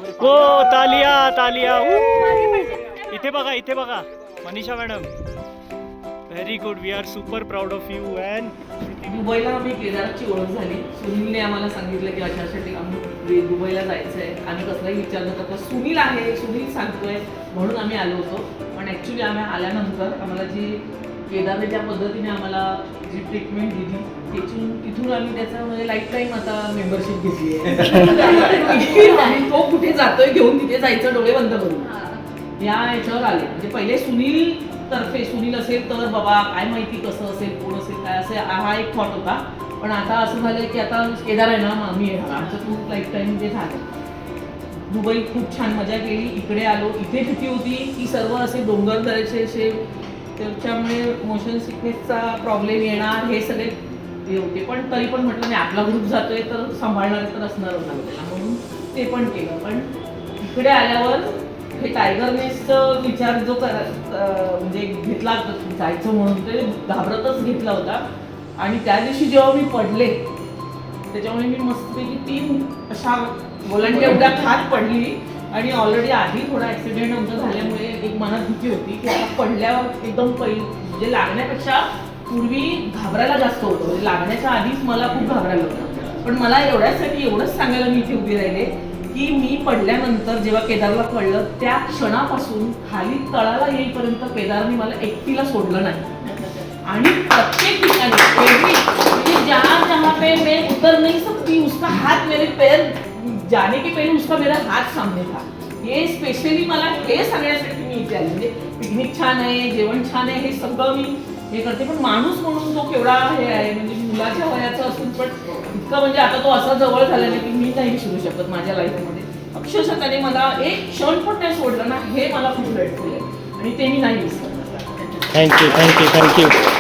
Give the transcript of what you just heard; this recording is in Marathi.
हो तालिया तालिया. इथे बघा इथे बघा Manisha madam. Very good. We are super proud of you. And दुबईला आम्ही केदारची ओळख झाली. सुनीलने आम्हाला सांगितलं की अशासाठी आम्ही दुबईला जायचं आहे. आम्ही कसलाही विचार न करता सुनील आहे, सुनील सांगतोय म्हणून आम्ही आलो होतो. पण ॲक्च्युली आम्ही आल्यानंतर आम्हाला जी केदारने ज्या पद्धतीने आम्हाला जी ट्रीटमेंट दिली तिथून आम्ही त्याचा म्हणजे लाईफ टाईम आता मेंबरशिप घेतली आहे. तो कुठे जातोय घेऊन तिथे जायचं डोळे बंद करून या याच्यावर आले. म्हणजे पहिले सुनील तर्फे सुनील असेल तर बाबा काय माहिती कसं असेल कोण असेल काय असेल हा एक थॉट होता. पण आता असं झालं की आता केदार आहे ना आम्ही आमचं खूप लाईफ टाईम ते झालं. दुबई खूप छान मजा केली. इकडे आलो. इथे भीती होती की सर्व असे डोंगर दऱ्याचे असे त्याच्यामुळे मोशन सिकनेसचा प्रॉब्लेम येणार हे सगळे हे होते. पण तरी पण म्हटलं नाही आपला ग्रुप जातोय तर सांभाळणार तर असणार होता आपल्याला म्हणून ते पण केलं. पण इकडे आल्यावर हे टायगरनेसचं विचार जो म्हणजे घेतला जायचं म्हणून ते घाबरतच घेतला होता. आणि त्या दिवशी जेव्हा मी पडले त्याच्यामुळे मी मस्तपैकी 3 अशा बोलांच्या एवढ्या खात पडली. आणि ऑलरेडी आधी थोडा ॲक्सिडेंट आमचा झाल्यामुळे एक मनात भीती होती की आता पडल्यावर एकदम म्हणजे लागण्यापेक्षा पूर्वी घाबरायला जास्त होतं. म्हणजे लागण्याच्या आधीच मला खूप घाबरायला होतं. पण मला एवढ्यासाठी एवढंच सांगायला मी इथे उभी राहिले की मी पडल्यानंतर जेव्हा केदारला कळलं त्या क्षणापासून खाली तळाला येईपर्यंत केदारने मला एकटीला सोडलं नाही. आणि प्रत्येक ठिकाणी म्हणजे जहाँ पे मैं उतर नहीं सकती उसका हाथ मेरे पैर जाने के पहले उसका मेरा हाथ सामने था. हे स्पेशली मला हे सांगण्यासाठी मी इथे आले. म्हणजे पिकनिक छान आहे, जेवण छान आहे, हे सगळं मी हे करते. पण माणूस म्हणून तो केवढा हे आहे म्हणजे मुलाच्या वयाचा असून पण इतकं म्हणजे आता तो असा जवळ झाला नाही की मी नाही विसरू शकत माझ्या लाईफमध्ये. अक्षरशः त्याने मला एक क्षण पण नाही सोडलं ना हे मला खूप ग्रेटफुल आहे आणि ते मी नाही विसरणार. Thank you thank you thank you.